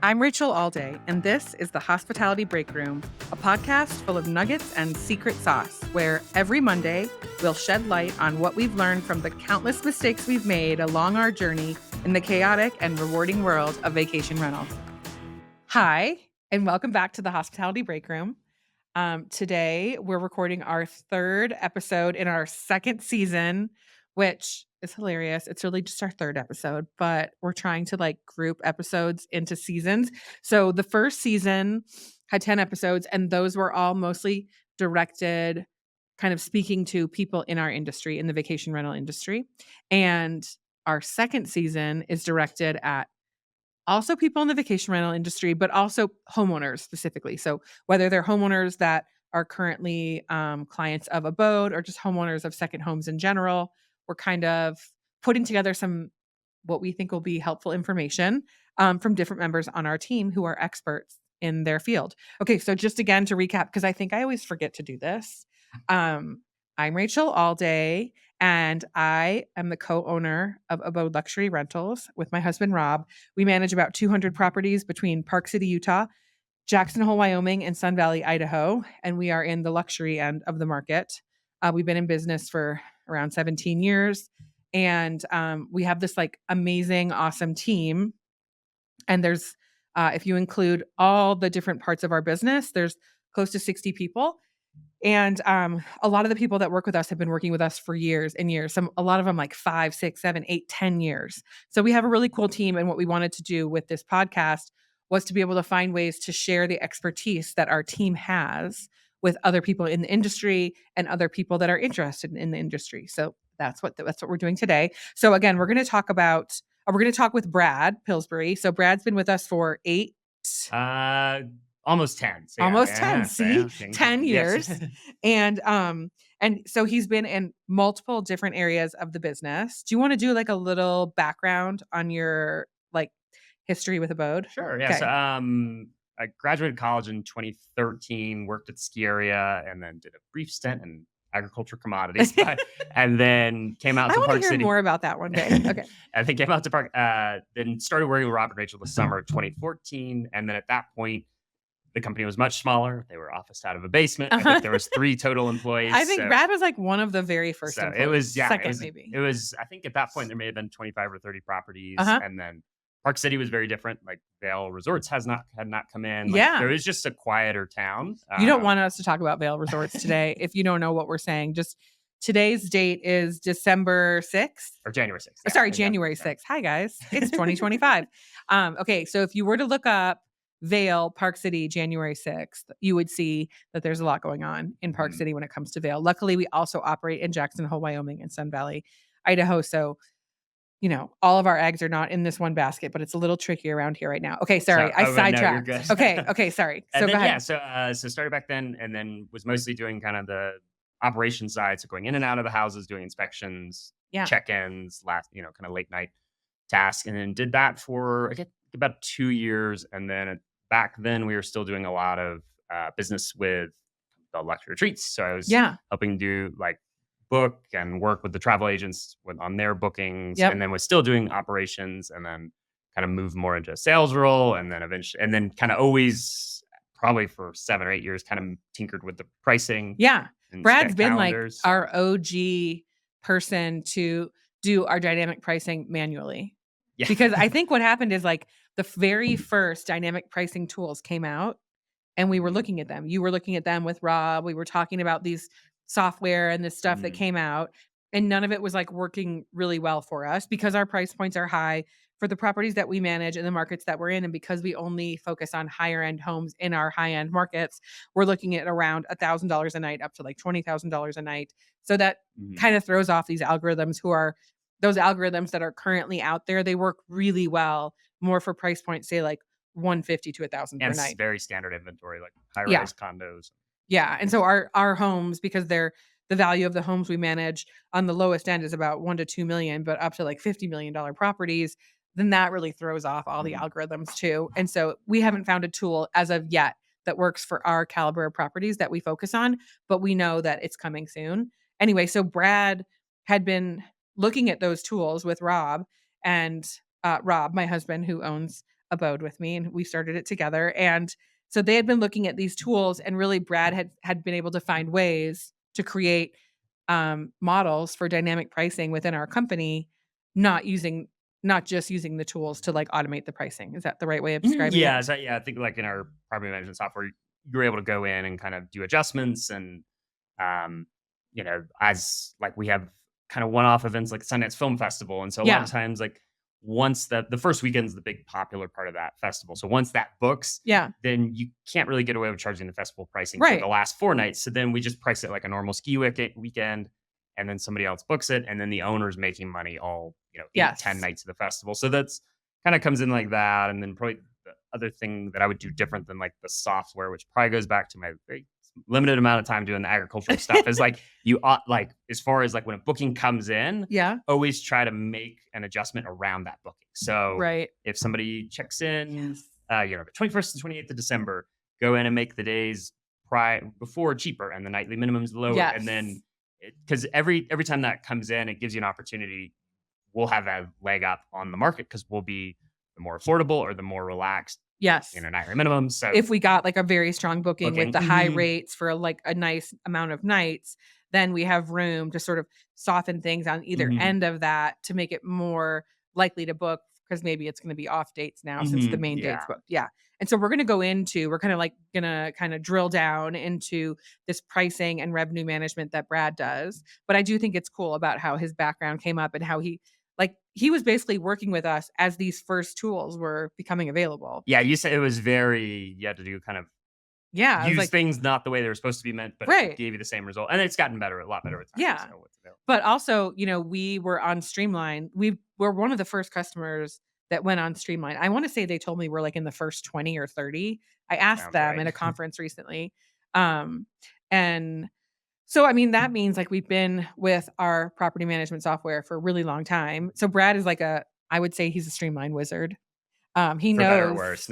I'm Rachel Alday, and this is the Hospitality Breakroom, a podcast full of nuggets and secret sauce, where every Monday we'll shed light on what we've learned from the countless mistakes we've made along our journey in the chaotic and rewarding world of vacation rentals. Hi, and welcome back to the Hospitality Breakroom. Today, we're recording our third episode in our second season, which is hilarious. It's really just our third episode, but we're trying to group episodes into seasons. So the first season had 10 episodes, and those were all mostly directed, kind of speaking to people in our industry, in the vacation rental industry. And our second season is directed at also people in the vacation rental industry, but also homeowners specifically. So whether they're homeowners that are currently clients of Abode or just homeowners of second homes in general, we're kind of putting together some what we think will be helpful information from different members on our team who are experts in their field. Okay, so just again to recap, because I think I always forget to do this. I'm Rachel Alday, and I am the co-owner of Abode Luxury Rentals with my husband, Rob. We manage about 200 properties between Park City, Utah, Jackson Hole, Wyoming, and Sun Valley, Idaho, and we are in the luxury end of the market. We've been in business for around 17 years, and we have this amazing, awesome team. And there's, if you include all the different parts of our business, there's close to 60 people. And a lot of the people that work with us have been working with us for years and years. A lot of them 5, 6, 7, 8, 10 years. So we have a really cool team. And what we wanted to do with this podcast was to be able to find ways to share the expertise that our team has with other people in the industry and other people that are interested in the industry. So that's what we're doing today. So again, we're going to talk with Brad Pillsbury. So Brad's been with us for almost 10. So almost 10. See, 10 years. Yes. And so he's been in multiple different areas of the business. Do you want to do a little background on your history with Abode? Sure. Yeah. Okay. So I graduated college in 2013, worked at the ski area, and then did a brief stint in agriculture commodities, and then came out I to want Park to hear City. more about that one day. Okay. I think came out to Park, then started working with Rob and Rachel the summer of 2014. And then at that point, the company was much smaller. They were officed out of a basement. I think there was 3 total employees. I think Brad was one of the very first employees. It was, second maybe. It was, I think at that point there may have been 25 or 30 properties. Uh-huh. And then Park City was very different. Vail Resorts had not come in. Yeah. There was just a quieter town. You don't want us to talk about Vail Resorts today if you don't know what we're saying. Just today's date is December 6th. Or January 6th. Yeah, sorry, January 6th. Hi, guys. It's 2025. Okay, so if you were to look up Vail, Park City, January 6th, you would see that there's a lot going on in Park City when it comes to Vail. Luckily, we also operate in Jackson Hole, Wyoming, and Sun Valley, Idaho. So, all of our eggs are not in this one basket, but it's a little tricky around here right now. Okay, sorry. I sidetracked. No, okay, sorry. So go ahead. Yeah, so started back then and then was mostly doing kind of the operation side. So going in and out of the houses, doing inspections, check-ins, kind of late night task. And then did that for about 2 years. And then back then we were still doing a lot of business with the luxury retreats. So I was helping do book and work with the travel agents on their bookings, and then was still doing operations, and then kind of moved more into a sales role, and then eventually, and then kind of always, probably for 7 or 8 years, kind of tinkered with the pricing. Yeah, Brad's been our OG person to do our dynamic pricing manually. Yeah. Because I think what happened is the very first dynamic pricing tools came out, and we were looking at them. You were looking at them with Rob. We were talking about these software and this stuff that came out, and none of it was working really well for us because our price points are high for the properties that we manage and the markets that we're in. And because we only focus on higher end homes in our high end markets, we're looking at around $1,000 a night up to $20,000 a night. So that kind of throws off these algorithms those algorithms that are currently out there. They work really well more for price points, say $150 to $1,000 per night. And very standard inventory, high-rise condos. Yeah. And so our homes, because the value of the homes we manage on the lowest end is about $1 to $2 million, but up to $50 million properties, then that really throws off all the algorithms too. And so we haven't found a tool as of yet that works for our caliber of properties that we focus on, but we know that it's coming soon. Anyway, so Brad had been looking at those tools with Rob, and Rob, my husband, who owns Abode with me, and we started it together. And so they had been looking at these tools, and really Brad had been able to find ways to create models for dynamic pricing within our company, not just using the tools to like automate the pricing. Is that the right way of describing it? Yeah, I think like in our property management software, you're able to go in and kind of do adjustments and um, as like we have kind of one-off events like Sundance Film Festival. And so a lot Yeah. of times, like once the first weekend is the big popular part of that festival. So once that books, Yeah. then you can't really get away with charging the festival pricing for the last 4 nights. So then we just price it like a normal ski weekend, and then somebody else books it, and then the owner's making money all, 8, 10 nights of the festival. So that's kind of comes in like that. And then probably the other thing that I would do different than like the software, which probably goes back to my very limited amount of time doing the agricultural stuff, is like you ought, like as far as like when a booking comes in, always try to make an adjustment around that booking. So if somebody checks in, the 21st and 28th of December, go in and make the days before cheaper and the nightly minimums lower, and then because every time that comes in, it gives you an opportunity. We'll have a leg up on the market because we'll be the more affordable or the more relaxed nightly minimum. So if we got like a very strong booking with the high rates for like a nice amount of nights, then we have room to sort of soften things on either end of that to make it more likely to book, because maybe it's going to be off dates now since the main date's booked. Yeah. And so we're kind of going to drill down into this pricing and revenue management that Brad does. But I do think it's cool about how his background came up and how he was basically working with us as these first tools were becoming available. Yeah, you said it was you had to do kind of use things not the way they were supposed to be meant, but it gave you the same result. And it's gotten better, a lot better with time. Yeah. But also, we were on Streamline. We were one of the first customers that went on Streamline. I want to say they told me we're like in the first 20 or 30. I asked them at a conference recently. And so, I mean, that means like we've been with our property management software for a really long time. So Brad is I would say he's a Streamline wizard. He knows better or worse.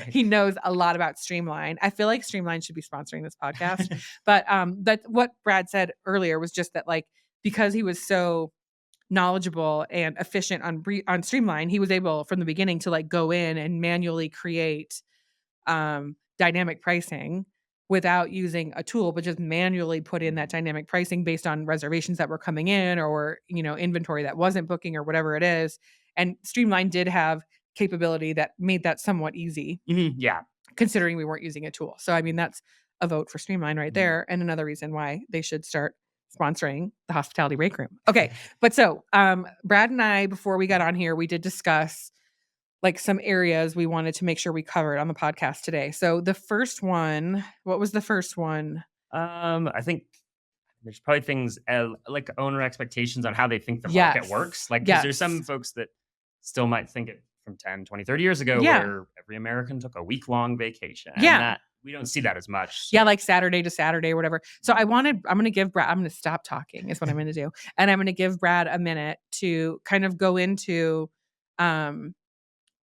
he knows a lot about Streamline. I feel like Streamline should be sponsoring this podcast. But what Brad said earlier was just that because he was so knowledgeable and efficient on Streamline, he was able from the beginning to go in and manually create dynamic pricing without using a tool, but just manually put in that dynamic pricing based on reservations that were coming in or, inventory that wasn't booking or whatever it is. And Streamline did have capability that made that somewhat easy. Yeah. Considering we weren't using a tool. So, I mean, that's a vote for Streamline right there. And another reason why they should start sponsoring the Hospitality Breakroom. Okay. But so, Brad and I, before we got on here, we did discuss some areas we wanted to make sure we covered on the podcast today. So the first one, what was the first one? I think there's probably things like owner expectations on how they think the market works. Because there's some folks that still might think it from 10, 20, 30 years ago where every American took a week-long vacation. And we don't see that as much. So. Yeah, like Saturday to Saturday or whatever. So I'm going to give Brad, I'm going to stop talking is what I'm going to do. And I'm going to give Brad a minute to kind of go into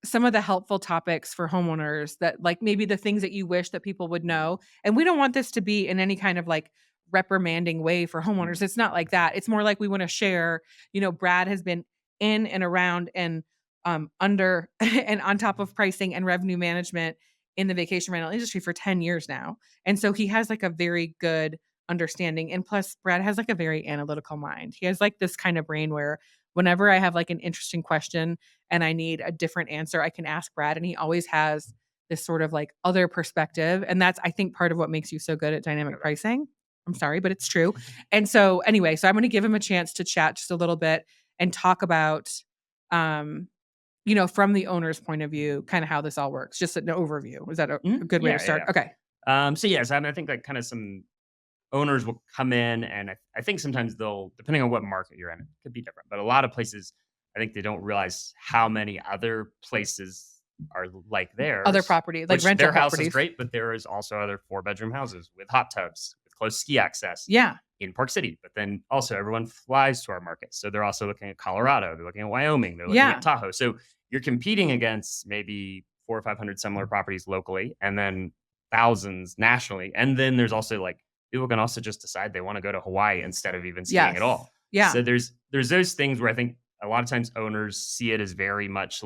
some of the helpful topics for homeowners that maybe the things that you wish that people would know. And we don't want this to be in any kind of reprimanding way for homeowners. It's not like that. It's more like we want to share, Brad has been in and around and under and on top of pricing and revenue management in the vacation rental industry for 10 years now. And so he has a very good understanding. And plus Brad has a very analytical mind. He has this kind of brain where whenever I have an interesting question and I need a different answer, I can ask Brad, and he always has this sort of other perspective. And that's, I think, part of what makes you so good at dynamic pricing. I'm sorry, but it's true. And so anyway, so I'm going to give him a chance to chat just a little bit and talk about, from the owner's point of view, kind of how this all works. Just an overview. Is that a good way to start? Yeah. Okay. So yes, I think kind of some owners will come in, and I think sometimes they'll, depending on what market you're in, it could be different. But a lot of places, I think they don't realize how many other places are like theirs. Other property, rental their properties. House is great, but there is also other 4-bedroom houses with hot tubs, with close ski access. Yeah. In Park City. But then also everyone flies to our market. So they're also looking at Colorado. They're looking at Wyoming. They're looking at Tahoe. So you're competing against maybe 400 or 500 similar properties locally, and then thousands nationally. And then there's also people can also just decide they want to go to Hawaii instead of even skiing at all. Yeah. So there's those things where I think a lot of times owners see it as very much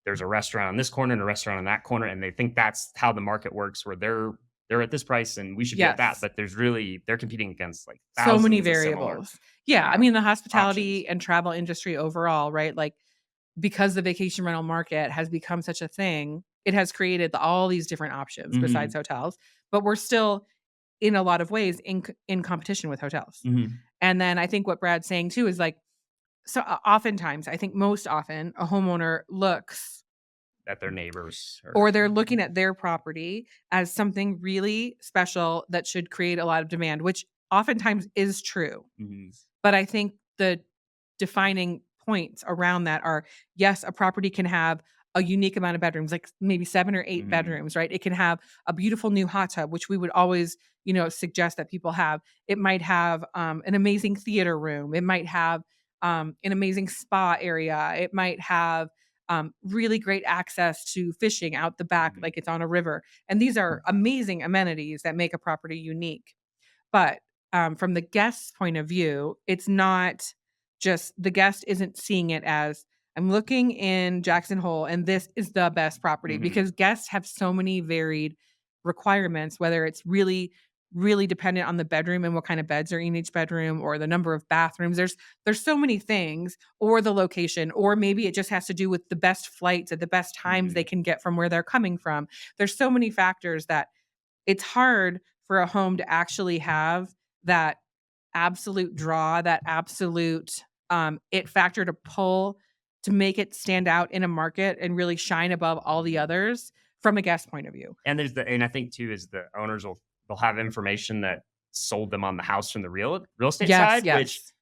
there's a restaurant on this corner and a restaurant on that corner, and they think that's how the market works, where they're at this price and we should be at that. Yes. But they're competing against like So many thousands of similar, variables. Yeah, I mean, the options. hospitality and travel industry overall, right? Like, because the vacation rental market has become such a thing, it has created all these different options besides Mhm. hotels, but we're still in a lot of ways in competition with hotels. Mhm. And then I think what Brad's saying too is like, so oftentimes, I think most often, a homeowner looks At their neighbors or or they're looking at their property as something really special that should create a lot of demand, which oftentimes is true. Mhm. But I think the defining points around that are, yes, a property can have a unique amount of bedrooms, like maybe 7 or 8 Mhm. bedrooms, right? It can have a beautiful new hot tub, which we would always, suggest that people have. It might have an amazing theater room. It might have an amazing spa area. It might have really great access to fishing out the back, Mhm. like it's on a river. And these are amazing amenities that make a property unique. But, from the guest's point of view, it's not just the guest isn't seeing it as, "I'm looking in Jackson Hole, and this is the best property," Mhm. because guests have so many varied requirements, whether it's really, really dependent on the bedroom and what kind of beds are in each bedroom or the number of bathrooms. There's so many things, or the location, or maybe it just has to do with the best flights at the best times they Mhm. can get from where they're coming from. There's so many factors that it's hard for a home to actually have that absolute draw, that absolute, it factor to pull to make it stand out in a market and really shine above all the Mhm. others from a guest point of view. And I think too is the owners they'll have information that sold them on the house from the real estate Yes, side, which yes.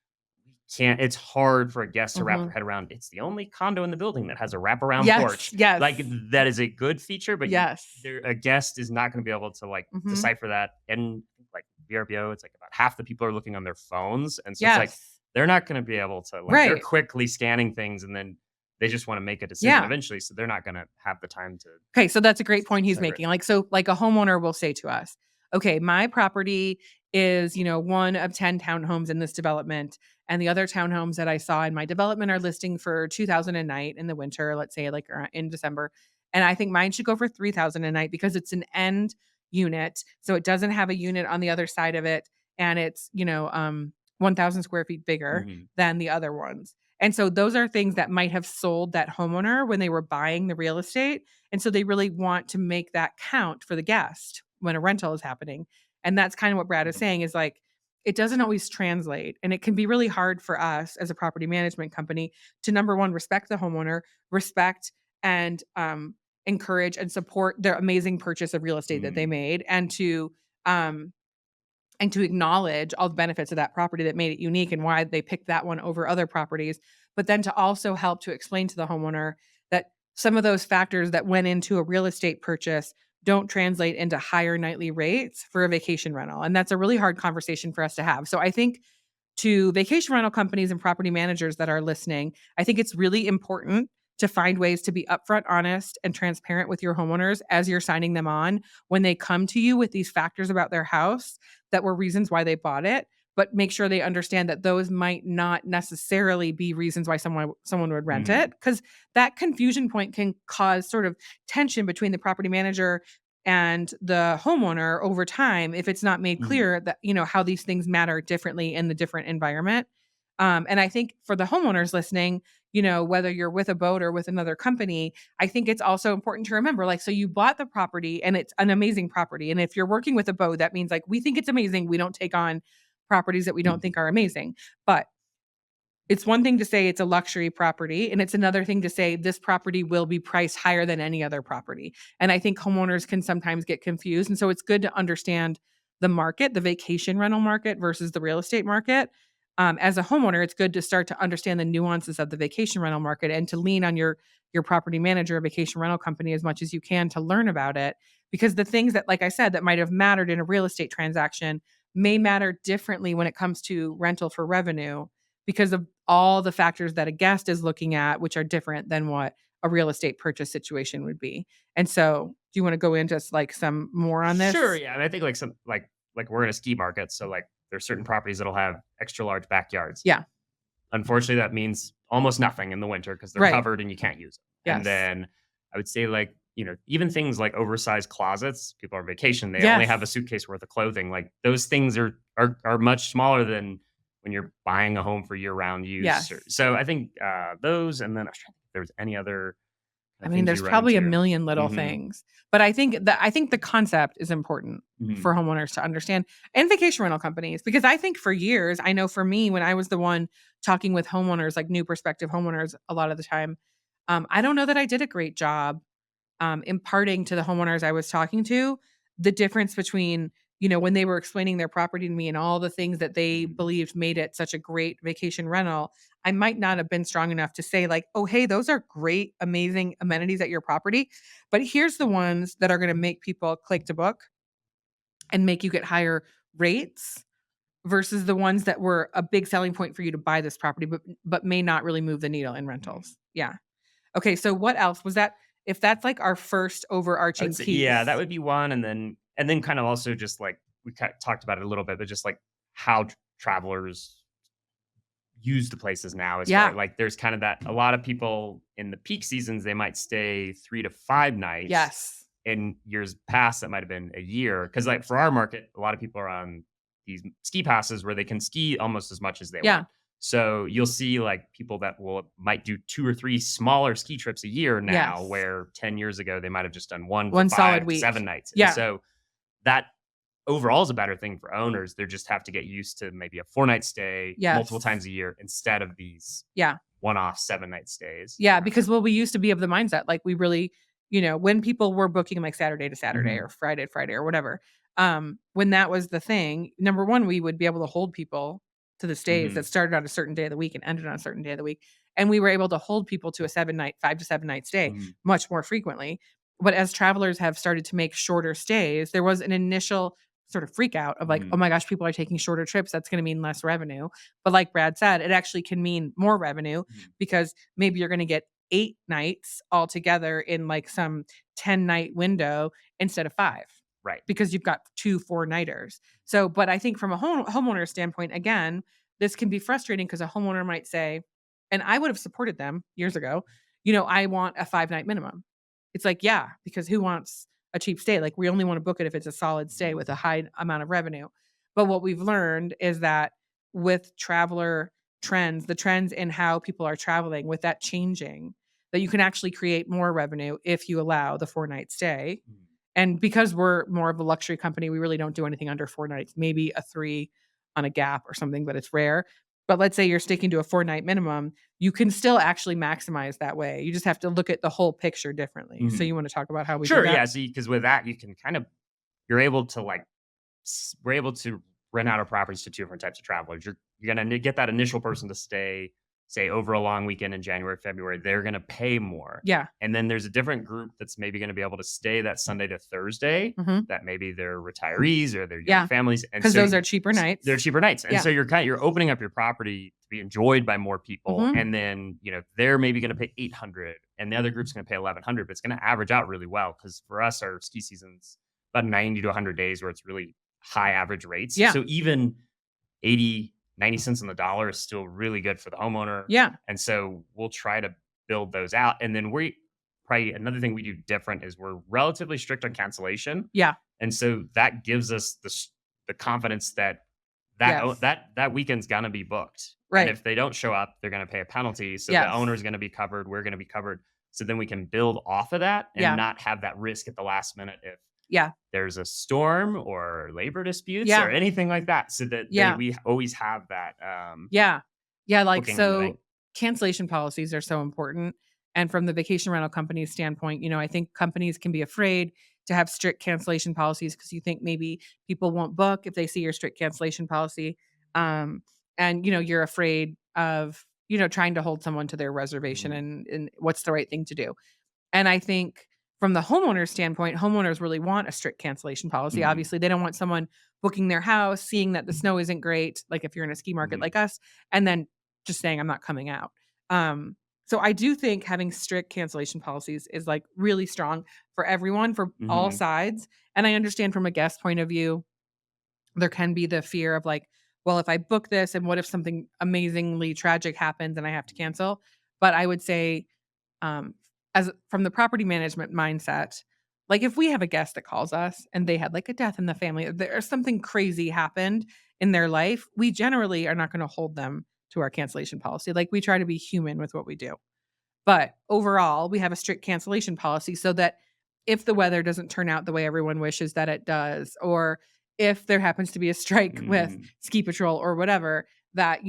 can't it's hard for a guest to wrap their Mhm. head around. It's the only condo in the building that has a wraparound Yes, porch. yes, Like that is a good feature, but yes. a guest is not going to be able to like Mhm. decipher that. And like VRBO, it's like about half the people are looking on their phones, and so it's like Yes. they're not going to be able to like they're Right. quickly scanning things, and then they just want to make a decision Yeah. eventually, so they're not going to have the time to Okay, so that's a great point he's decipher it. making. Like a homeowner will say to us, "Okay, my property is, one of 10 townhomes in this development, and the other townhomes that I saw in my development are listing for 2,000 a night in the winter, let's say like in December, and I think mine should go for 3,000 a night because it's an end unit, so it doesn't have a unit on the other side of it, and it's, 1,000 square feet bigger Mhm. than the other ones." And so those are things that might have sold that homeowner when they were buying the real estate, and so they really want to make that count for the guest when a rental is happening. And that's kind of what Brad is saying is like, it doesn't always translate. And it can be really hard for us as a property management company to number one, respect the homeowner, respect and encourage and support their amazing purchase of real estate that they Mhm. made um and to acknowledge all the benefits of that property that made it unique and why they picked that one over other properties, but then to also help to explain to the homeowner that some of those factors that went into a real estate purchase don't translate into higher nightly rates for a vacation rental. And that's a really hard conversation for us to have. So I think to vacation rental companies and property managers that are listening, I think it's really important to find ways to be upfront, honest, and transparent with your homeowners as you're signing them on when they come to you with these factors about their house that were reasons why they bought it, but make sure they understand that those might not necessarily be reasons why someone would rent it, Mhm. because that confusion point can cause sort of tension between the property manager and the homeowner over time if it's not made Mhm. clear that how these things matter differently in the different environment. And I think for the homeowners listening, whether you're with a boat or with another company, I think it's also important to remember, like, so you bought the property and it's an amazing property, and if you're working with a boat, that means like we think it's amazing, we don't take on properties that we don't think are amazing. But it's one thing to say it's a luxury property, and it's another thing to say this property will be priced higher than any other property. And I think homeowners can sometimes get confused. And so it's good to understand the market, the vacation rental market versus the real estate market. As a homeowner, it's good to start to understand the nuances of the vacation rental market and to lean on your property manager or vacation rental company as much as you can to learn about it. Because the things that, like I said, that might have mattered in a real estate transaction may matter differently when it comes to rental for revenue because of all the factors that a guest is looking at, which are different than what a real estate purchase situation would be. And so, do you want to go into like some more on Sure, this? yeah, and I think like some like we're in a ski market, so like there's certain properties that'll have extra large backyards. Yeah. Unfortunately, that means almost nothing in the winter because they're Right. covered and you can't use them. And Yes. then I would say like, even things like oversized closets, people are on vacation, they only Yes. have a suitcase worth of clothing. Like those things are much smaller than when you're buying a home for year-round use. Yes. So I think those, and then I was trying to think if there was any other I mean, things there's you run probably a into. million little Hmm. things, but I think the concept is important Hmm. for homeowners to understand, and vacation rental companies, because I think for years, I know for me, when I was the one talking with homeowners, like new prospective homeowners, a lot of the time, I don't know that I did a great job imparting to the homeowners I was talking to the difference between, when they were explaining their property to me and all the things that they believed made it such a great vacation rental. I might not have been strong enough to say, like, oh, hey, those are great, amazing amenities at your property. But here's the ones that are going to make people click to book and make you get higher rates versus the ones that were a big selling point for you to buy this property, but may not really move the needle in rentals. Yeah. Okay, so what else was that? If that's like our first I would overarching say, yeah, that piece. would be one, and then kind of also just like we talked about it a little bit, but just like how travelers use the places now as far Yeah. like there's kind of that a lot of people in the peak seasons they might stay 3 to 5 nights. Yes. In years past that might have been a year because like for our market a lot of people are on these ski passes where they can ski almost as much as they Yeah. want. So you'll see like people that might do 2 or 3 smaller ski trips a year now Yes. where 10 years ago they might have just done one to One solid 5 to 7 week. nights. And Yeah. so that overall is a better thing for owners. They just have to get used to maybe a 4 night stay multiple Yes. times a year instead of these Yeah. one-off 7 night stays. Yeah, because, well, we used to be of the mindset, like, we really, when people were booking, like, Saturday to Saturday Mhm. or Friday to Friday or whatever, when that was the thing, number 1, we would be able to hold people to the stays that Mhm. started on a certain day of the week and ended on a certain day of the week, and we were able to hold people to a 7-night 5 to 7-night stay Mhm. much more frequently. But as travelers have started to make shorter stays, there was an initial sort of freak out of like, "Oh Mhm. my gosh, people are taking shorter trips, that's gonna mean less revenue." But like Brad said, it actually can mean more revenue Mhm. because maybe you're going to get 8 nights altogether in like some 10-night window instead of 5 Right. because you've got 2 4-nighters. So, but I think from a homeowner standpoint, again, this can be frustrating because a homeowner might say, and I would have supported them years ago, I want a 5-night minimum. It's like, yeah, because who wants a cheap stay? Like, we only want to book it if it's a solid stay with a high amount of revenue. But what we've learned is that with traveler trends, the trends in how people are traveling, with that changing, that you can actually create more revenue if you allow the 4-night stay. Mhm. And because we're more of a luxury company, we really don't do anything under 4 nights, maybe a 3 on a gap or something, but it's rare. But let's say you're sticking to a 4-night minimum, you can still actually maximize that way. You just have to look at the whole picture differently. So Mhm. you want to talk about how we do Sure, that? yeah, see, because with that, you can kind of you're able to, like, we're able to rent out our properties to 2 different types of travelers. You're gonna get that initial person to stay, say, over a long weekend in January, February, they're gonna pay more. Yeah. And then there's a different group that's maybe gonna be able to stay that Sunday to Thursday, Mhm. that maybe they're retirees or they're young Yeah. families, and Because so those are cheaper they're nights. cheaper nights, and Yeah. so you're opening up your property to be enjoyed by more people, Mhm. and then, they're maybe gonna pay 800 and the other group's gonna pay 1,100, but it's gonna average out really well because for us, our ski season's about 90 to 100 days where it's really high average rates. Yeah. So even 80, 90 cents on the dollar is still really good for the homeowner. Yeah. And so we'll try to build those out. And then probably another thing we do different is we're relatively strict on cancellation. Yeah. And so that gives us the confidence that Yes. that weekend's gonna be booked. And Right. if they don't show up, they're gonna pay a penalty. So the Yes. owner's gonna be covered, we're gonna be covered. So then we can build off of that and Yeah. not have that risk at the last minute if Yeah. there's a storm or labor disputes or Yeah. anything like that, so that Yeah. we always have that, Yeah. Yeah, like, booking in the bank. so cancellation policies are so important, and from the vacation rental company's standpoint, I think companies can be afraid to have strict cancellation policies because you think maybe people won't book if they see your strict cancellation policy, um, and, you're afraid of, trying to hold someone to their reservation Mhm, and what's the right thing to do. And I think from the homeowner standpoint, homeowners really want a strict cancellation policy. mhm, Obviously, they don't want someone booking their house, seeing that the snow isn't great, like if you're in a ski market mhm, like us, and then just saying, I'm not coming out. Um, so I do think having strict cancellation policies is like really strong for everyone, for all mhm, sides. And I understand from a guest point of view, there can be the fear of like, well, if I book this and what if something amazingly tragic happens and I have to cancel? But I would say, um, as from the property management mindset, like if we have a guest that calls us and they had like a death in the family, there's something crazy happened in their life, we generally are not going to hold them to our cancellation policy. Like we try to be human with what we do. But overall, we have a strict cancellation policy so that if the weather doesn't turn out the way everyone wishes that it does, or if there happens to be a strike with ski patrol or whatever, that,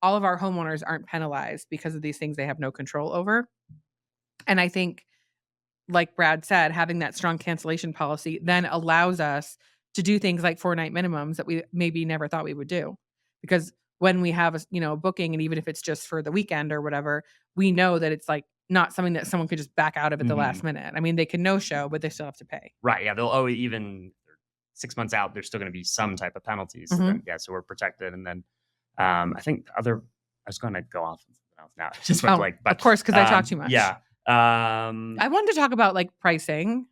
all of our homeowners aren't penalized because of these things they have no control over. And I think, like Brad said, having that strong cancellation policy then allows us to do things like 4-night minimums that we maybe never thought we would do. Because when we have a booking, and even if it's just for the weekend or whatever, we know that it's like not something that someone could just back out of at the last minute. I mean, they can no show, but they still have to pay. Right. Yeah. They'll owe even 6 months out. There's still going to be some type of penalties. So then, so we're protected. And then I think I was going to go off on something else now. I just went blank. But of course, because I talk too much. Yeah. I wanted to talk about like pricing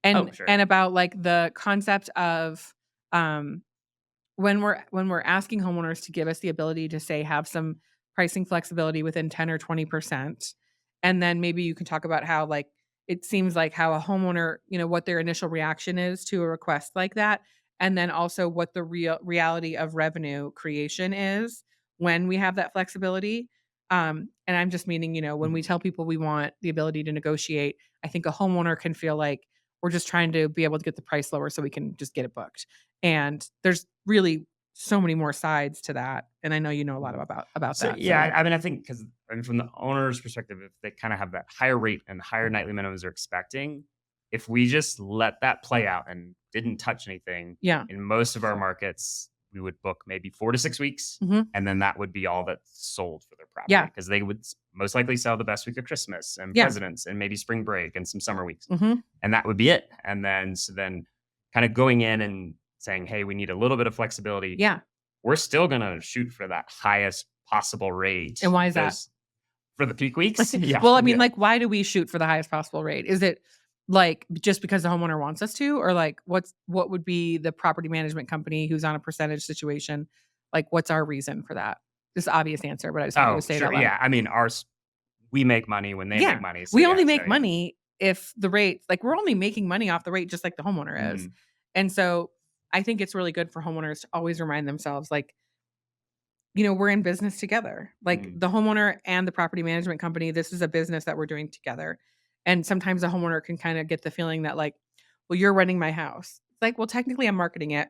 and about like the concept of when we're asking homeowners to give us the ability to say have some pricing flexibility within 10 or 20%. And then maybe you can talk about how like it seems like how a homeowner, what their initial reaction is to a request like that. And then also what the reality of revenue creation is when we have that flexibility. And I'm just meaning, when we tell people we want the ability to negotiate, I think a homeowner can feel like we're just trying to be able to get the price lower so we can just get it booked. And there's really so many more sides to that. And I know you know a lot about that. Yeah, so. I mean, I think because from the owner's perspective, if they kind of have that higher rate and higher nightly minimums they're expecting, if we just let that play out and didn't touch anything, in most of our markets, we would book maybe 4 to 6 weeks, and then that would be all that's sold for their property. Because they would most likely sell the best week of Christmas and Presidents and maybe spring break and some summer weeks. And that would be it. And then kind of going in and saying, hey, we need a little bit of flexibility. Yeah. We're still going to shoot for that highest possible rate. And why is that? For the peak weeks? Well, I mean, like, why do we shoot for the highest possible rate? Is it like just because the homeowner wants us to, or like what would be the property management company who's on a percentage situation? Like, what's our reason for that? This obvious answer, but I just want to say that. Yeah. I mean, we make money when they make money. So we only make money if the rate, like we're only making money off the rate just like the homeowner is. And so I think it's really good for homeowners to always remind themselves, like, we're in business together. Like the homeowner and the property management company, this is a business that we're doing together. And sometimes a homeowner can kind of get the feeling that like, well, you're renting my house. It's like, well, technically I'm marketing it,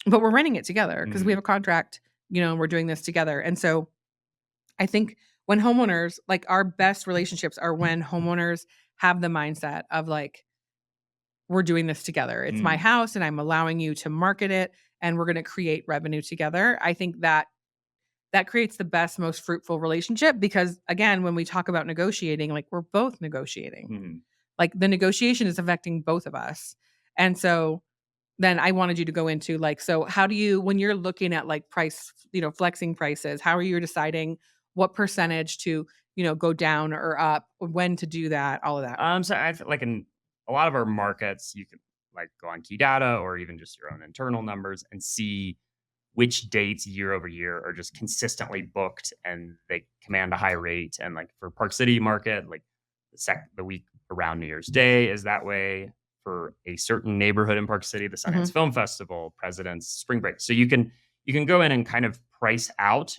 but we're renting it together because we have a contract, and we're doing this together. And so I think when homeowners, like our best relationships are when homeowners have the mindset of like, we're doing this together. It's my house and I'm allowing you to market it and we're going to create revenue together. I think that creates the best, most fruitful relationship because again, when we talk about negotiating, like we're both negotiating. Like the negotiation is affecting both of us. And so then I wanted you to go into like, so how do you, when you're looking at like price, flexing prices, how are you deciding what percentage to, go down or up, when to do that, all of that? So I feel like in a lot of our markets, you can like go on key data or even just your own internal numbers and see which dates year over year are just consistently booked and they command a high rate. And like for Park City market, like the week around New Year's Day is that way. For a certain neighborhood in Park City, the Sundance Film Festival, President's, Spring Break. So you can go in and kind of price out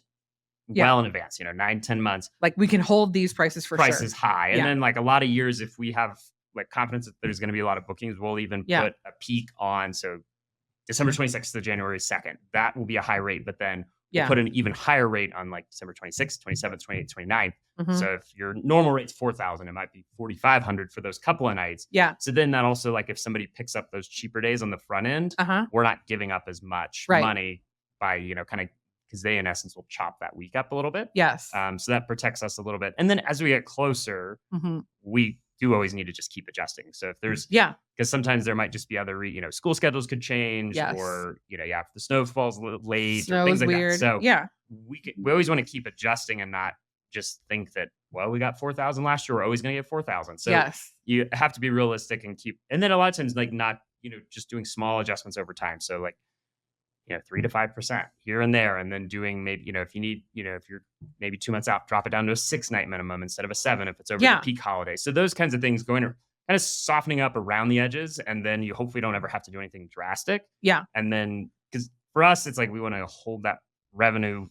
well in advance, 9-10 months. Like we can hold these prices for price is high. And then like a lot of years, if we have like confidence that there's going to be a lot of bookings, we'll even put a peak on. So December 26th to January 2nd, that will be a high rate, but then we'll put an even higher rate on like December 26th, 27th, 28th, 29th. So if your normal rate's 4,000, it might be 4,500 for those couple of nights. Yeah. So then that also, like if somebody picks up those cheaper days on the front end, we're not giving up as much money by, kind of, because they in essence will chop that week up a little bit. Yes. So that protects us a little bit. And then as we get closer, we do always need to just keep adjusting. So if there's, because sometimes there might just be other, school schedules could change or, if the snow falls late Snow or things is like weird. that. So we always want to keep adjusting and not just think that, well, we got 4,000 last year, we're always going to get 4,000. So you have to be realistic and then a lot of times like not, just doing small adjustments over time. So like, 3 to 5% here and there, and then doing maybe, if you need, if you're maybe 2 months out, drop it down to a 6-night minimum instead of a 7 if it's over the peak holiday. So those kinds of things going to kind of softening up around the edges, and then you hopefully don't ever have to do anything drastic. Yeah. And then, because for us, it's like we want to hold that revenue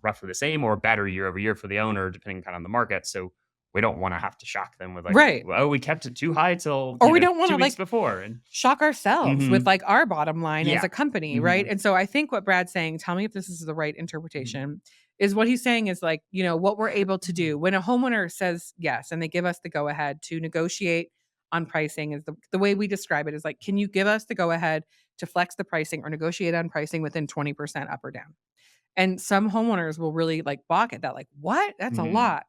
roughly the same or better year over year for the owner, depending kind of on the market. So we don't want to have to shock them with like, right. Well, we kept it too high till or we don't want to 2 weeks like before and shock ourselves with like our bottom line as a company, right? And so I think what Brad's saying, tell me if this is the right interpretation, is what he's saying is like, what we're able to do when a homeowner says yes and they give us the go ahead to negotiate on pricing, is the way we describe it is like, can you give us the go ahead to flex the pricing or negotiate on pricing within 20% up or down? And some homeowners will really like balk at that, like, what? That's a lot.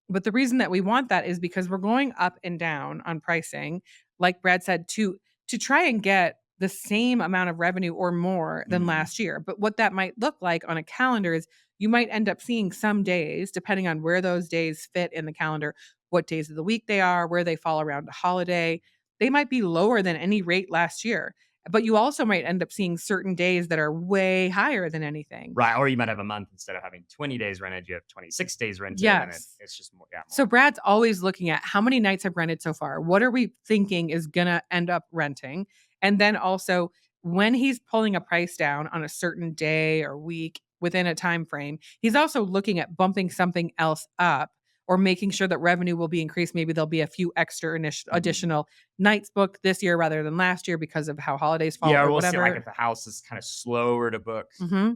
But the reason that we want that is because we're going up and down on pricing, like Brad said, to try and get the same amount of revenue or more than last year. But what that might look like on a calendar is you might end up seeing some days, depending on where those days fit in the calendar, what days of the week they are, where they fall around a holiday. They might be lower than any rate last year. But you also might end up seeing certain days that are way higher than anything. Right. Or you might have a month instead of having 20 days rented, you have 26 days rented. Yes. And it's just more. Yeah, more. So Brad's always looking at how many nights I've rented so far. What are we thinking is going to end up renting? And then also when he's pulling a price down on a certain day or week within a time frame, he's also looking at bumping something else up or making sure that revenue will be increased. Maybe there'll be a few extra additional nights booked this year rather than last year because of how holidays fall. Yeah, or we'll whatever. see like if the house is kind of slower to book. I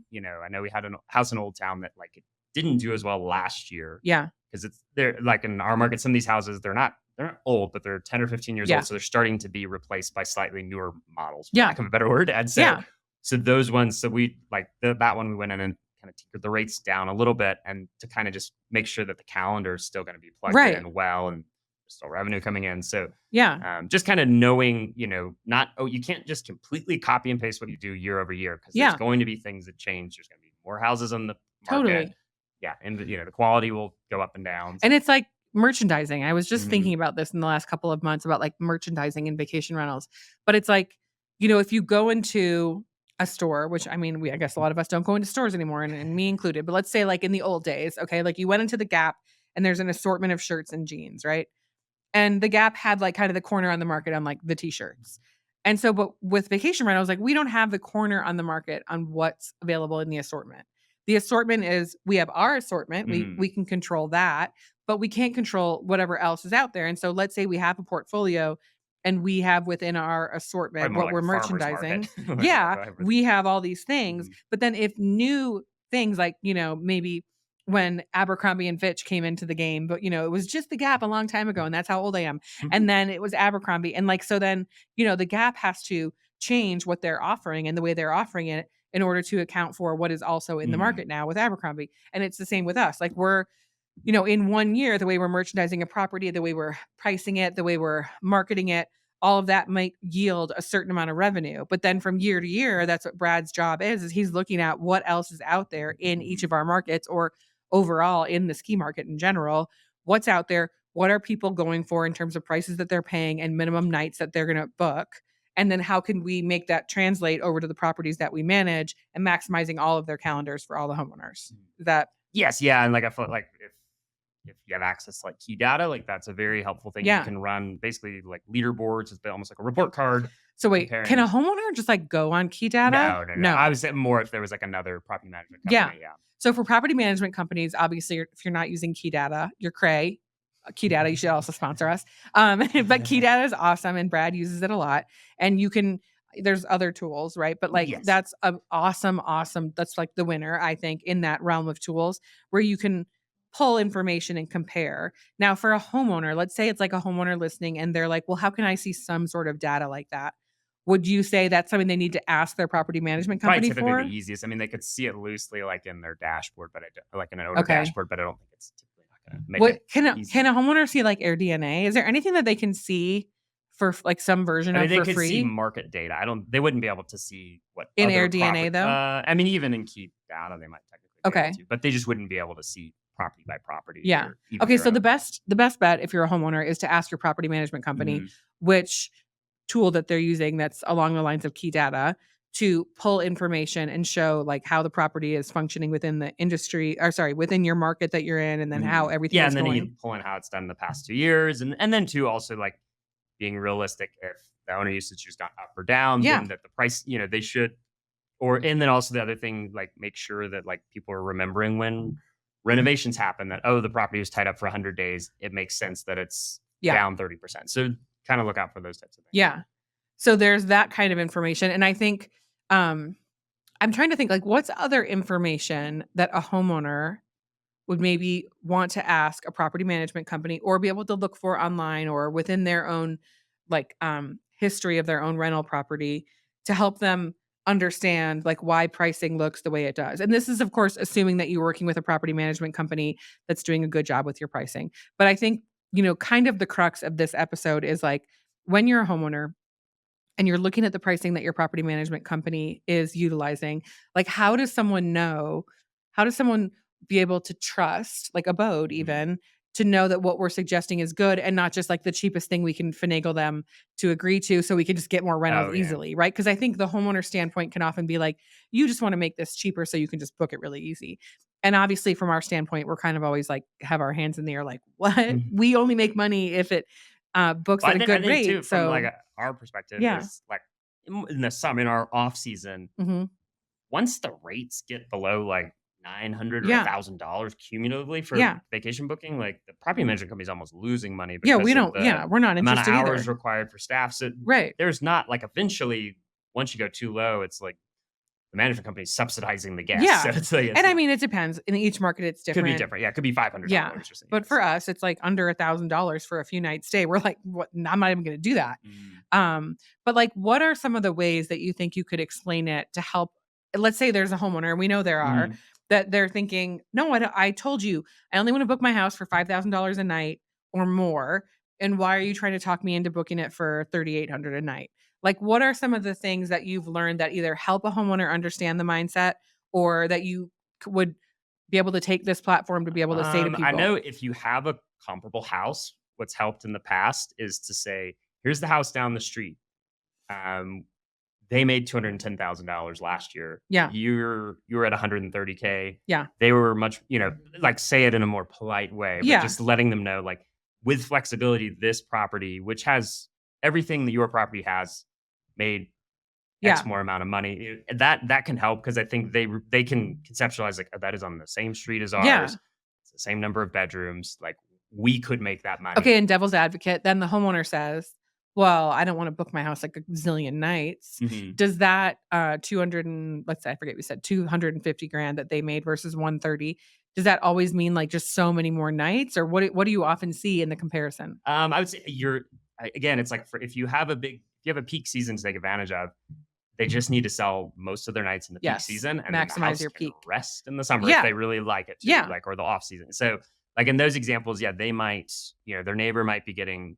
know we had a house in Old Town that like it didn't do as well last year. Yeah. Because it's they're like in our market, some of these houses, they're not old, but they're 10 or 15 years old. So they're starting to be replaced by slightly newer models, for lack of a better word. And so, so those ones, so we like that one, we went in and kind of tinkered the rates down a little bit and to kind of just make sure that the calendar is still going to be plugged in well and there's still revenue coming in. So just kind of knowing, you can't just completely copy and paste what you do year over year because there's going to be things that change. There's going to be more houses on the market. Totally. Yeah. And the quality will go up and down. And it's like merchandising. I was just thinking about this in the last couple of months about like merchandising and vacation rentals. But it's like, if you go into a store, which I mean, I guess a lot of us don't go into stores anymore and me included, but let's say like in the old days, okay, like you went into the Gap and there's an assortment of shirts and jeans, right? And the Gap had like kind of the corner on the market on like the t-shirts. And so, but with vacation rentals, like we don't have the corner on the market on what's available in the assortment. The assortment is, we have our assortment. We can control that, but we can't control whatever else is out there. And so let's say we have a portfolio and we have within our assortment what we're merchandising. We have all these things. But then if new things like, maybe when Abercrombie and Fitch came into the game, but it was just the Gap a long time ago, and that's how old I am. And then it was Abercrombie. And like, so then, the Gap has to change what they're offering and the way they're offering it in order to account for what is also in the market now with Abercrombie. And it's the same with us. Like we're, in 1 year, the way we're merchandising a property, the way we're pricing it, the way we're marketing it, all of that might yield a certain amount of revenue. But then from year to year, that's what Brad's job is he's looking at what else is out there in each of our markets or overall in the ski market in general. What's out there? What are people going for in terms of prices that they're paying and minimum nights that they're going to book? And then how can we make that translate over to the properties that we manage and maximizing all of their calendars for all the homeowners? Is that? Yes. Yeah. And like, I feel like if you have access to like key data, like that's a very helpful thing. You can run basically like leaderboards. It's almost like a report card. So wait, can a homeowner just like go on key data? No. I was saying more if there was like another property management company. Yeah. So for property management companies, obviously, if you're not using key data, you're cray. Key data, you should also sponsor us. But key data is awesome and Brad uses it a lot. And there's other tools, right? But like that's an awesome. That's like the winner, I think, in that realm of tools where you can pull information and compare. Now for a homeowner, let's say it's like a homeowner listening and they're like, well, how can I see some sort of data like that? Would you say that's something they need to ask their property management company typically for? The easiest. I mean, they could see it loosely like in their dashboard, but like in an owner dashboard, but I don't think it's typically not going to make it easy. Can a homeowner see like Air DNA? Is there anything that they can see for like some version of for free? They could see market data. They wouldn't be able to see what in Air DNA though. I mean, even in key data, they might technically be able to, but they just wouldn't be able to see property by property. Yeah. Okay. So the best bet if you're a homeowner is to ask your property management company which tool that they're using that's along the lines of key data to pull information and show like how the property is functioning within the industry, or sorry, within your market that you're in, and then how everything Yeah, is and then going. you pull in how it's done the past 2 years, and then too also like being realistic if the owner usage has gone up or down, Yeah. then that the price, they should. Or and then also the other thing, like make sure that like people are remembering when renovations happen that the property was tied up for 100 days. It makes sense that it's Yeah. down 30%. So kind of look out for those types of things. Yeah. So there's that kind of information. And I think I'm trying to think like what's other information that a homeowner would maybe want to ask a property management company or be able to look for online or within their own like history of their own rental property to help them understand like why pricing looks the way it does. And this is of course assuming that you're working with a property management company that's doing a good job with your pricing. But I think, kind of the crux of this episode is like when you're a homeowner and you're looking at the pricing that your property management company is utilizing, like how does someone know? How does someone be able to trust, like Abode Mhm. even, to know that what we're suggesting is good and not just like the cheapest thing we can finagle them to agree to so we can just get more rentals Oh yeah. easily, right? Because I think the homeowner standpoint can often be like, you just want to make this cheaper so you can just book it really easy. And obviously, from our standpoint, we're kind of always like have our hands in the air, like, what? Mhm. We only make money if it books Well, at a I good think too rate. from like So, our perspective yeah. is like in the summer in our off season, Hmm. once the rates get below like 900 or Yeah. $1,000 cumulatively for Yeah. vacation booking, like the property management company is almost losing money Yeah, we because of don't the we're not amount of interested hours either. required for staff. So Right. there's not like eventually once you go too low, it's like the management company is subsidizing the guests. So Yeah. it's like it's And I not mean, it depends. In each market, it's could be different. different. Yeah, it could be Yeah. $500 or something. But Yeah. for So us, it's like under $1,000 for a few nights stay. We're like, what? I'm not even going to do that. mm, But like, what are some of the ways that you think you could explain it to help? Let's say there's a homeowner, and we know there are, mhm. that they're thinking, no, I told you, I only want to book my house for $5,000 a night or more. And why are you trying to talk me into booking it for $3,800 a night? Like, what are some of the things that you've learned that either help a homeowner understand the mindset or that you would be able to take this platform to be able to say to I people? know if you have a comparable house, what's helped in the past is to say, here's the house down the street. Um, they made $210,000 last year. Yeah. You're at 130K. Yeah. They were much, like say it in a more polite way, but Yeah. just letting them know, like with flexibility, this property, which has everything that your property has, made X Yeah. more amount of money. That can help because I think they can conceptualize like that is on the same street as Yeah. ours. It's the same number of bedrooms. Like we could make that money. Okay, and devil's advocate, then the homeowner says, "Well, I don't wanna book my house like a zillion nights." Mhm. Does that, 200 and let's say, I forget we said 250 grand that they made versus 130, does that always mean, like, just so many more nights, or what do you often see in the comparison? I would say again. It's like if you have a peak season to take advantage of, they just need to sell most of their nights in the peak Yes, season, and then the maximize house your can peak. rest in the summer if Yeah, they really like it too, yeah, like or the off season. So, like in those examples, yeah, they might, their neighbor might be getting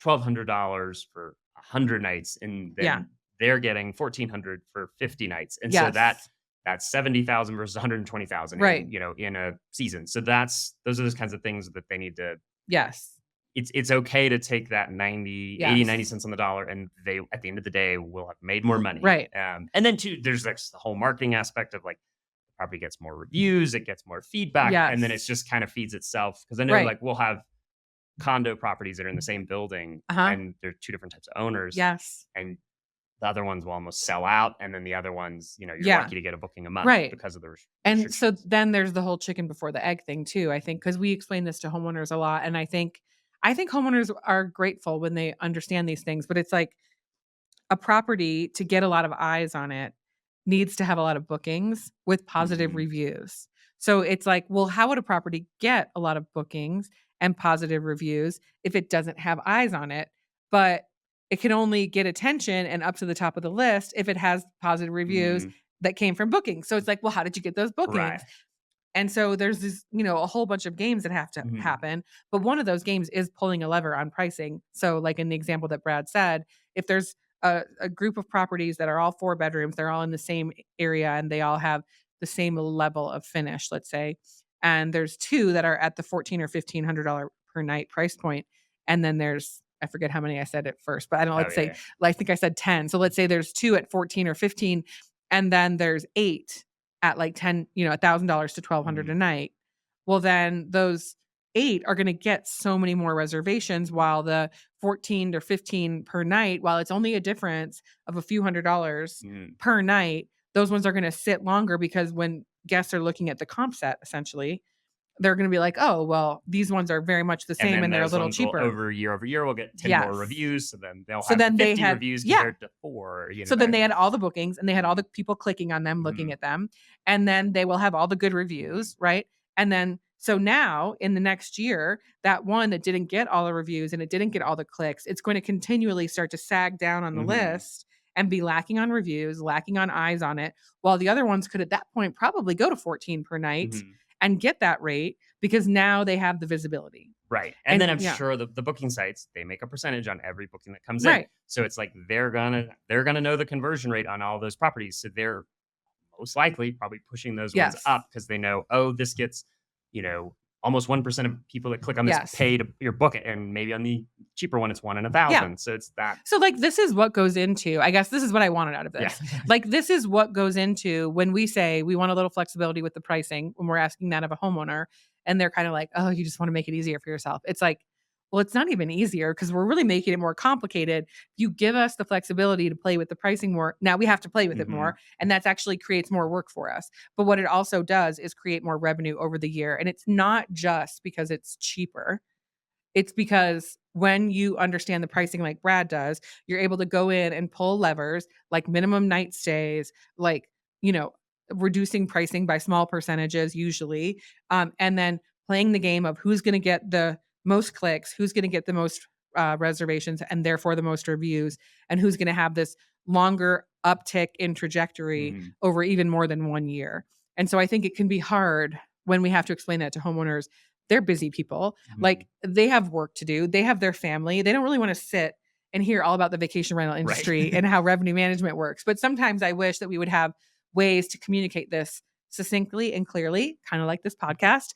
$1,200 for 100 nights, and yeah, then they're getting 1,400 for 50 nights, and so yes, that's 70,000 versus 120,000 right, in a season. So those are those kinds of things that they need to yes, it's okay to take that 90 yes, cents on the dollar, and they at the end of the day will have made more money. right, And then too, there's like the whole marketing aspect of like the property gets more reviews, it gets more feedback, and then it's yes, just kind of feeds itself. Because I know right, like we'll have condo properties that are in the same building, uh-huh, and they're two different types of owners, yes, and the other ones will almost sell out, and then the other ones, you're yeah, lucky to get a booking a month right. because of the And so restrictions. then there's the whole chicken before the egg thing too, I think, because we explain this to homeowners a lot, and I think homeowners are grateful when they understand these things, but it's like a property to get a lot of eyes on it needs to have a lot of bookings with positive Mhm. reviews. So it's like, well, how would a property get a lot of bookings and positive reviews if it doesn't have eyes on it? But it can only get attention and up to the top of the list if it has positive reviews Mhm. that came from bookings. So it's like, well, how did you get those Right. bookings? And so there's this, a whole bunch of games that have to Mhm. happen. But one of those games is pulling a lever on pricing. So, like in the example that Brad said, if there's a group of properties that are all 4 bedrooms, they're all in the same area and they all have the same level of finish, let's say, and there's two that are at the 14 or $1,500 per night price point, and then there's I forget how many I said at first, but I don't know, let's Oh, say, I think I said 10. So let's say there's 2 at 14 or 15, and then there's 8 at like 10, $1,000 to 1,200 a night. Well, then those 8 are going to get so many more reservations, while the 14 or 15 per night, while it's only a difference of a few $100s per night, those ones are going to sit longer, because when guests are looking at the comp set, essentially, they're going to be like, oh, well, these ones are very much the same and they're a little cheaper. Over year will get 10 more reviews. So then they'll have then 50 reviews compared to 4. So then they had all the bookings and they had all the people clicking on them, looking at them. And then they will have all the good reviews, right? And then, so now in the next year, that one that didn't get all the reviews and it didn't get all the clicks, it's going to continually start to sag down on the list and be lacking on reviews, lacking on eyes on it, while the other ones could at that point probably go to 14 per night and get that rate, because now they have the visibility. Right. And then I'm sure the booking sites, they make a percentage on every booking that comes in. So it's like they're gonna know the conversion rate on all those properties. So they're most likely probably pushing those ones up, because they know, oh, this gets, almost 1% of people that click on this pay to your book it. And maybe on the cheaper one, it's 1 in 1,000. So it's that. So like, this is what goes into, I guess this is what I wanted out of this. Like, this is what goes into when we say we want a little flexibility with the pricing, when we're asking that of a homeowner, and they're kind of like, oh, you just want to make it easier for yourself. It's like, well, it's not even easier, because we're really making it more complicated. You give us the flexibility to play with the pricing more. Now we have to play with it more. And that's actually creates more work for us. But what it also does is create more revenue over the year. And it's not just because it's cheaper. It's because when you understand the pricing like Brad does, you're able to go in and pull levers like minimum night stays, like, reducing pricing by small percentages usually. And then playing the game of who's going to get the most clicks, who's going to get the most reservations, and therefore the most reviews, and who's going to have this longer uptick in trajectory over even more than 1 year. And so I think it can be hard when we have to explain that to homeowners. They're busy people. Like, they have work to do. They have their family. They don't really want to sit and hear all about the vacation rental industry and how revenue management works. But sometimes I wish that we would have ways to communicate this succinctly and clearly, kind of like this podcast,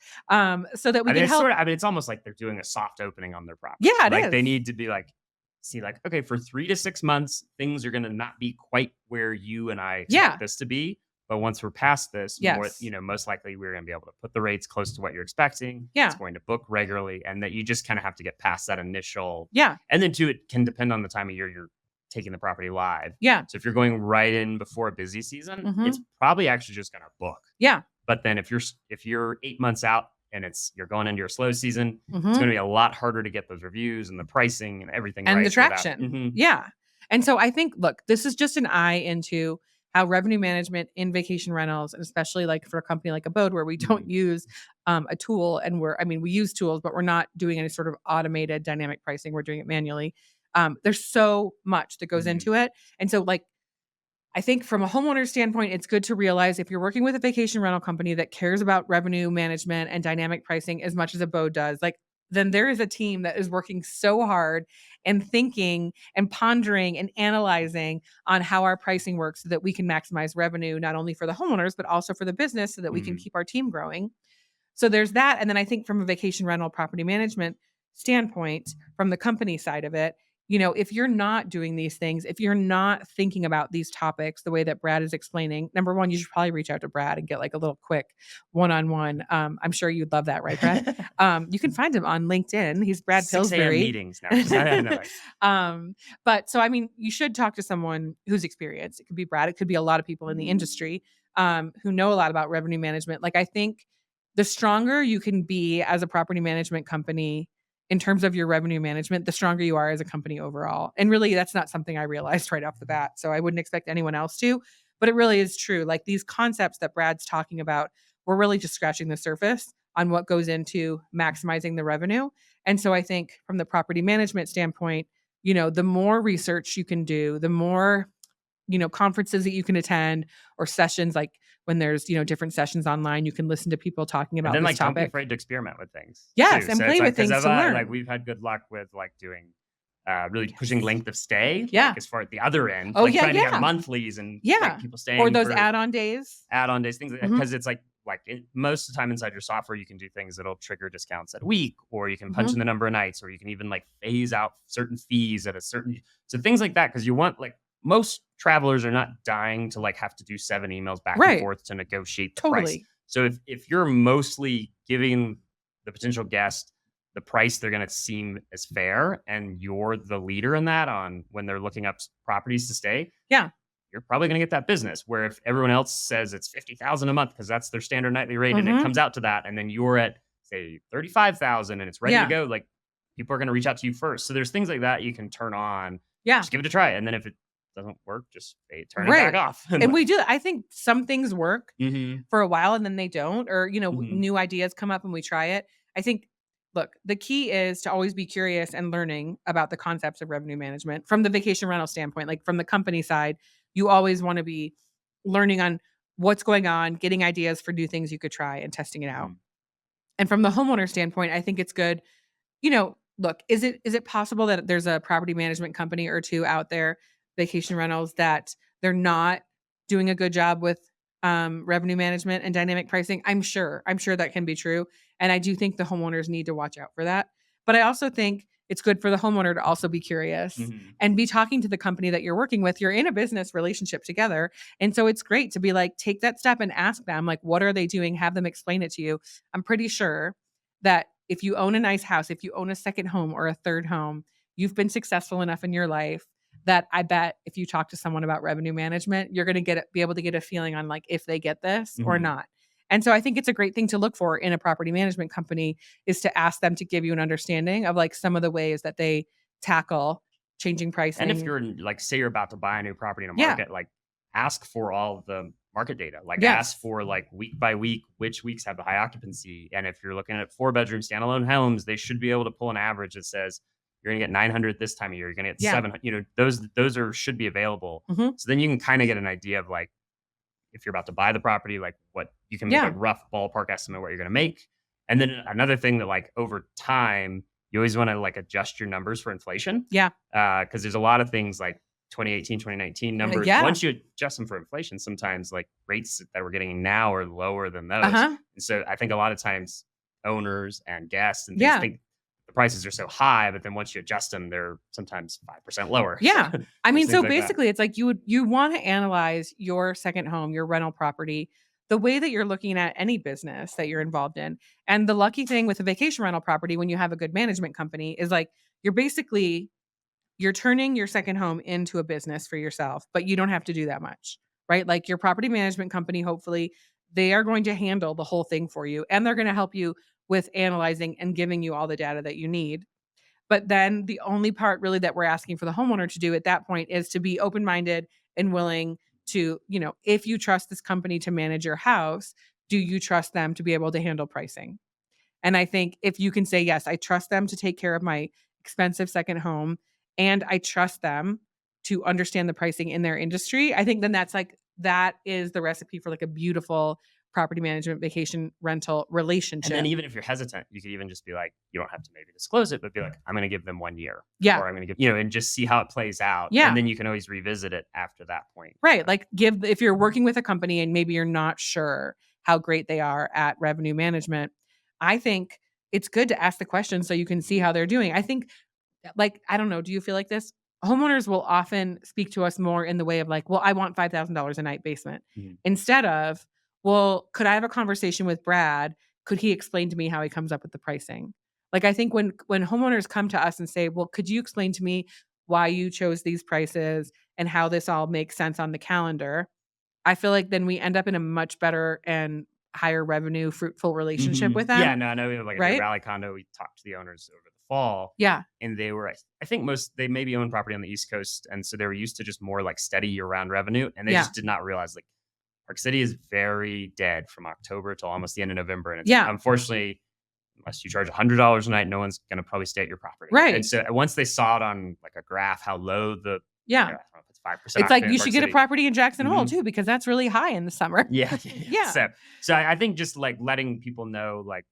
so that we can help. It's almost like they're doing a soft opening on their property. Yeah, it is. They need to be okay, for 3 to 6 months, things are going to not be quite where you and I expect this to be. But once we're past this, most likely we're going to be able to put the rates close to what you're expecting. It's going to book regularly, and that you just kind of have to get past that initial. And then too, it can depend on the time of year you're taking the property live. So if you're going right in before a busy season, it's probably actually just going to book. But then if you're 8 months out and you're going into your slow season, it's going to be a lot harder to get those reviews and the pricing and everything and the traction. And so I think, look, this is just an eye into how revenue management in vacation rentals, and especially like for a company like Abode, where we don't use a tool, and we use tools, but we're not doing any sort of automated dynamic pricing. We're doing it manually. There's so much that goes into it. And so like, I think from a homeowner standpoint, it's good to realize if you're working with a vacation rental company that cares about revenue management and dynamic pricing as much as Abode does, like, then there is a team that is working so hard and thinking and pondering and analyzing on how our pricing works so that we can maximize revenue, not only for the homeowners, but also for the business, so that we can keep our team growing. So there's that. And then I think from a vacation rental property management standpoint, from the company side of it, if you're not doing these things, if you're not thinking about these topics the way that Brad is explaining, number one, you should probably reach out to Brad and get like a little quick one-on-one. I'm sure you'd love that, right, Brad? You can find him on LinkedIn. He's Brad 6 Pillsbury. meetings now. But so, you should talk to someone who's experienced. It could be Brad. It could be a lot of people in the industry who know a lot about revenue management. Like, I think the stronger you can be as a property management company in terms of your revenue management, the stronger you are as a company overall. And really, that's not something I realized right off the bat, so I wouldn't expect anyone else to, but it really is true. Like, these concepts that Brad's talking about, we're really just scratching the surface on what goes into maximizing the revenue. And so I think from the property management standpoint, the more research you can do, the more, conferences that you can attend, or sessions, like when there's, different sessions online, you can listen to people talking about this topic. Don't be afraid to experiment with things. Yes, and play with things to learn. Like, we've had good luck with doing really pushing length of stay. As far as the other end. Trying to get monthlies and people staying. Or those add-on days. Things, because it's like, most of the time inside your software, you can do things that'll trigger discounts at a week, or you can punch in the number of nights, or you can even like phase out certain fees at a certain, so things like that. Cause you want like most travelers are not dying to like have to do 7 emails back and Right. forth to negotiate the price. Totally. So if you're mostly giving the potential guest the price they're going to seem as fair, and you're the leader in that on when they're looking up properties to stay, Yeah. you're probably going to get that business. Where if everyone else says it's 50,000 a month because that's their standard nightly rate, and it comes out to that, and then you're at say 35,000 and it's ready to go, like people are going to reach out to you first. So there's things like that you can turn on. Yeah. Just give it a try, and then if it doesn't work, just turn it back off. And we do. I think some things work for a while and then they don't, or new ideas come up and we try it. I think. Look, the key is to always be curious and learning about the concepts of revenue management from the vacation rental standpoint. Like from the company side, you always want to be learning on what's going on, getting ideas for new things you could try and testing it out. And from the homeowner standpoint, I think it's good. Look, is it possible that there's a property management company or two out there, vacation rentals, that they're not doing a good job with revenue management and dynamic pricing? I'm sure that can be true. And I do think the homeowners need to watch out for that. But I also think it's good for the homeowner to also be curious and be talking to the company that you're working with. You're in a business relationship together. And so it's great to be like, take that step and ask them, like, what are they doing? Have them explain it to you. I'm pretty sure that if you own a nice house, if you own a second home or a third home, you've been successful enough in your life that I bet if you talk to someone about revenue management, you're going to be able to get a feeling on like if they get this or not. And so I think it's a great thing to look for in a property management company, is to ask them to give you an understanding of like some of the ways that they tackle changing pricing. And if you're like, say you're about to buy a new property in a market, like ask for all the market data, like ask for like week by week, which weeks have the high occupancy. And if you're looking at 4-bedroom standalone homes, they should be able to pull an average that says, you're going to get 900 this time of year. You're going to get 700, those should be available. So then you can kind of get an idea of like, if you're about to buy the property, like what you can make a rough ballpark estimate what you're going to make. And then another thing that like over time, you always want to like adjust your numbers for inflation. Cause there's a lot of things like 2018, 2019 numbers. Once you adjust them for inflation, sometimes like rates that we're getting now are lower than those. And so I think a lot of times owners and guests and things think the prices are so high, but then once you adjust them, they're sometimes 5% lower. I mean, so basically it's like you want to analyze your second home, your rental property, the way that you're looking at any business that you're involved in. And the lucky thing with a vacation rental property, when you have a good management company, is like you're turning your second home into a business for yourself, but you don't have to do that much, right? Like your property management company, hopefully they are going to handle the whole thing for you, and they're going to help you with analyzing and giving you all the data that you need. But then the only part really that we're asking for the homeowner to do at that point is to be open-minded and willing to, if you trust this company to manage your house, do you trust them to be able to handle pricing? And I think if you can say, yes, I trust them to take care of my expensive second home, and I trust them to understand the pricing in their industry, I think then that is the recipe for like a beautiful property management vacation rental relationship. And then even if you're hesitant, you could even just be like, you don't have to maybe disclose it, but be like, I'm going to give them 1 year. Or I'm going to give, and just see how it plays out. And then you can always revisit it after that point. Right. Like if you're working with a company and maybe you're not sure how great they are at revenue management, I think it's good to ask the question so you can see how they're doing. I think, like, I don't know, do you feel like this? Homeowners will often speak to us more in the way of like, well, I want $5,000 a night basement, instead of, well, could I have a conversation with Brad? Could he explain to me how he comes up with the pricing? Like, I think when homeowners come to us and say, well, could you explain to me why you chose these prices and how this all makes sense on the calendar? I feel like then we end up in a much better and higher revenue, fruitful relationship with them. Yeah, no, I know. Like at the Raleigh condo, we talked to the owners over the fall. And they were, I think they maybe own property on the East Coast. And so they were used to just more like steady year-round revenue. And they just did not realize like Park City is very dead from October till almost the end of November. And it's, unfortunately, unless you charge $100 a night, no one's going to probably stay at your property. Right. And so once they saw it on like a graph, how low the, I don't know if it's 5%. It's like you should get a property in Jackson Hole too, because that's really high in the summer. So I think just like letting people know, like,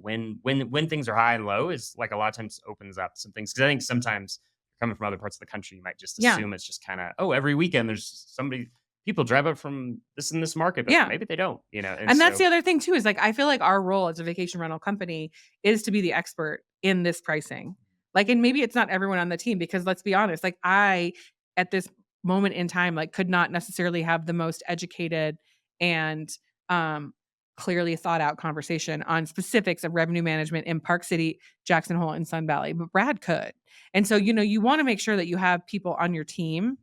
when things are high and low is like a lot of times opens up some things. Cause I think sometimes coming from other parts of the country, you might just assume it's just kind of, every weekend there's somebody people drive up from this and this market, but maybe they don't, And that's the other thing too, is like, I feel like our role as a vacation rental company is to be the expert in this pricing. Like, and maybe it's not everyone on the team, because let's be honest, like I, at this moment in time, like could not necessarily have the most educated and um clearly thought out conversation on specifics of revenue management in Park City, Jackson Hole, and Sun Valley, but Brad could. And so, you want to make sure that you have people on your team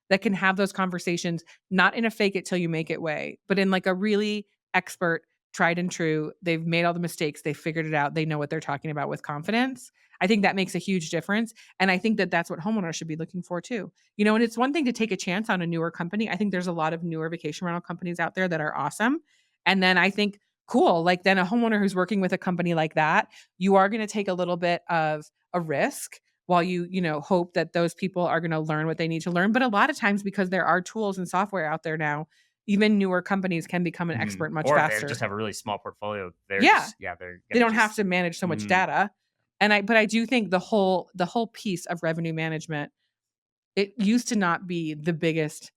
that can have those conversations, not in a fake it till you make it way, but in like a really expert, tried and true. They've made all the mistakes. They figured it out. They know what they're talking about with confidence. I think that makes a huge difference. And I think that that's what homeowners should be looking for too. And it's one thing to take a chance on a newer company. I think there's a lot of newer vacation rental companies out there that are awesome. And then I think, cool, like then a homeowner who's working with a company like that, you are going to take a little bit of a risk while you hope that those people are going to learn what they need to learn. But a lot of times, because there are tools and software out there now, even newer companies can become an expert much faster. Or they just have a really small portfolio. They don't have to manage so much data. But I do think the whole piece of revenue management, it used to not be the biggest,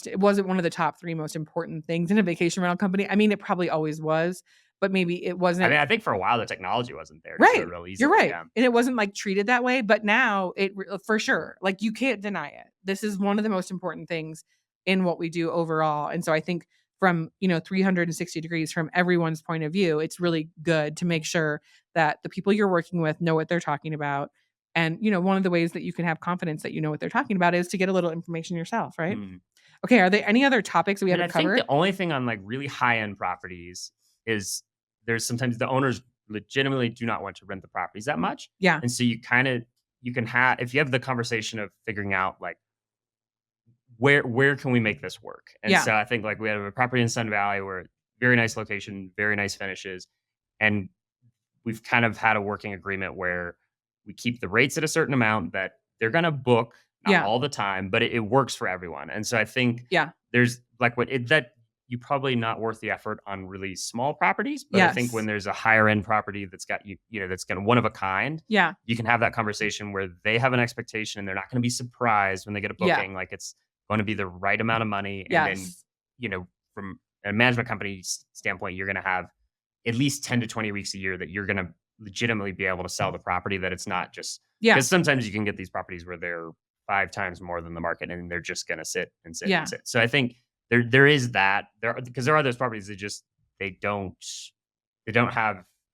it wasn't one of the top 3 most important things in a vacation rental company. I mean, it probably always was, but maybe it wasn't. I mean, I think for a while the technology wasn't there. Right. Real easily, you're right. Yeah. And it wasn't like treated that way, but now it for sure, like you can't deny it. This is one of the most important things in what we do overall. And so I think from, 360 degrees from everyone's point of view, it's really good to make sure that the people you're working with know what they're talking about. And, one of the ways that you can have confidence that you know what they're talking about is to get a little information yourself, right? Okay. Are there any other topics we haven't covered? I think the only thing on like really high-end properties is there's sometimes the owners legitimately do not want to rent the properties that much. Yeah. And so you can have, if you have the conversation of figuring out like, where can we make this work? And so I think like we have a property in Sun Valley where very nice location, very nice finishes. And we've kind of had a working agreement where we keep the rates at a certain amount that they're going to book, not all the time, but it works for everyone. And so I think there's like that you probably not worth the effort on really small properties. But I think when there's a higher end property that's got that's kind of one of a kind, you can have that conversation where they have an expectation and they're not going to be surprised when they get a booking. Like it's going to be the right amount of money. And then, from a management company standpoint, you're going to have at least 10 to 20 weeks a year that you're going to legitimately be able to sell the property, that it's not just, because sometimes you can get these properties where they're 5 times more than the market and they're just going to sit and sit and sit. So I think there is that because there are those properties that they don't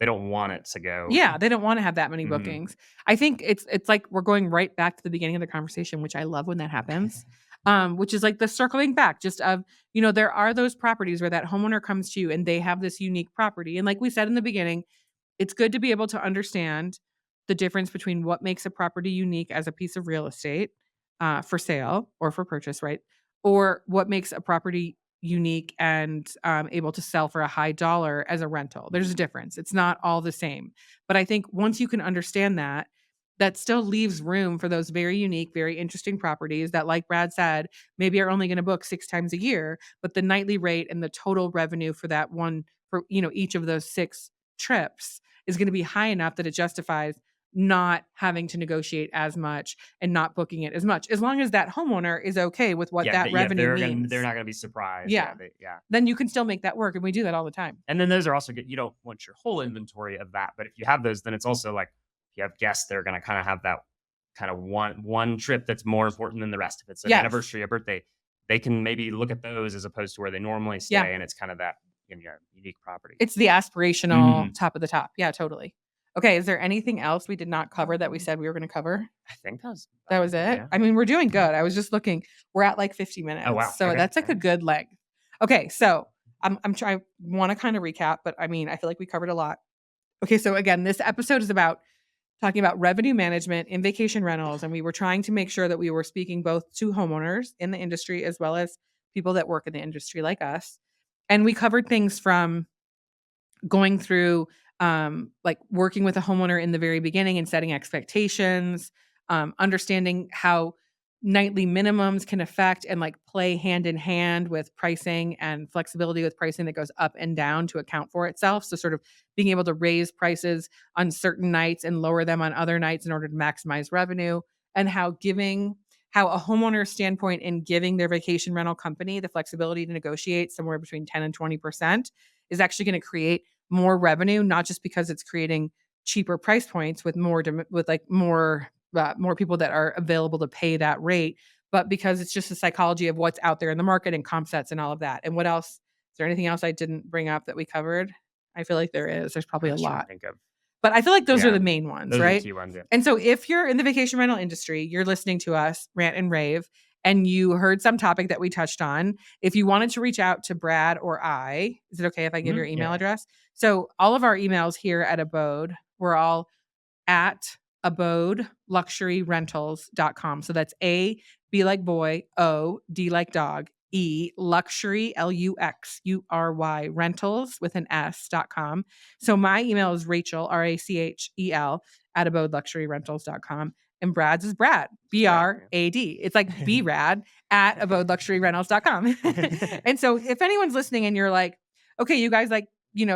want it to go. Yeah. They don't want to have that many bookings. I think it's like we're going right back to the beginning of the conversation, which I love when that happens. Which is like the circling back just of, there are those properties where that homeowner comes to you and they have this unique property. And like we said in the beginning, it's good to be able to understand the difference between what makes a property unique as a piece of real estate for sale or for purchase, right? Or what makes a property unique and able to sell for a high dollar as a rental. There's a difference. It's not all the same. But I think once you can understand that still leaves room for those very unique, very interesting properties that, like Brad said, maybe are only going to book 6 times a year, but the nightly rate and the total revenue for that one, for each of those 6 trips is going to be high enough that it justifies not having to negotiate as much and not booking it as much, as long as that homeowner is okay with what that revenue means. They're not going to be surprised. Then you can still make that work, and we do that all the time. And then those are also good. You don't want your whole inventory of that, but if you have those, then it's also like, you have guests that are going to kind of have that kind of one trip that's more important than the rest. If it's an anniversary, a birthday, they can maybe look at those as opposed to where they normally stay. And it's kind of that unique property. It's the aspirational top of the top. Yeah, totally. Okay. Is there anything else we did not cover that we said we were going to cover? I think that was it. Yeah. I mean, we're doing good. I was just looking, we're at like 50 minutes. Oh, wow. So that's like a good length. Okay. So I want to kind of recap, but I mean, I feel like we covered a lot. Okay. So again, this episode is about talking about revenue management in vacation rentals. And we were trying to make sure that we were speaking both to homeowners in the industry as well as people that work in the industry like us. And we covered things from going through like working with a homeowner in the very beginning and setting expectations, understanding how nightly minimums can affect and like play hand in hand with pricing and flexibility with pricing that goes up and down to account for itself. So sort of being able to raise prices on certain nights and lower them on other nights in order to maximize revenue, and how giving how a homeowner standpoint in giving their vacation rental company the flexibility to negotiate somewhere between 10 and 20% is actually going to create more revenue, not just because it's creating cheaper price points with more people that are available to pay that rate, but because it's just the psychology of what's out there in the market and comp sets and all of that. And what else? Is there anything else I didn't bring up that we covered? I feel like there is. There's probably a lot. Think of. But I feel like those are the main ones, those right? Are the key ones, yeah. And so if you're in the vacation rental industry, you're listening to us rant and rave, and you heard some topic that we touched on, if you wanted to reach out to Brad or I, is it okay if I give your email address? So all of our emails here at Abode, we're all at abodeluxuryrentals.com. So that's A, B like boy, O, D like dog, E, luxury, Luxury, rentals with an S.com. So my email is Rachel, Rachel, at abodeluxuryrentals.com. And Brad's is Brad, Brad. It's like brad at abodeluxuryrentals.com. And so if anyone's listening and you're like, okay, you guys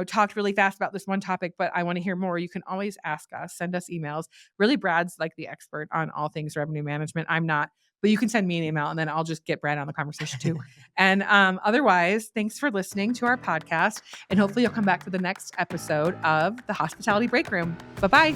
talked really fast about this one topic, but I want to hear more, you can always ask us, send us emails. Really, Brad's like the expert on all things revenue management. I'm not, but you can send me an email and then I'll just get Brad on the conversation too. And otherwise, thanks for listening to our podcast. And hopefully you'll come back for the next episode of the Hospitality Breakroom. Bye-bye.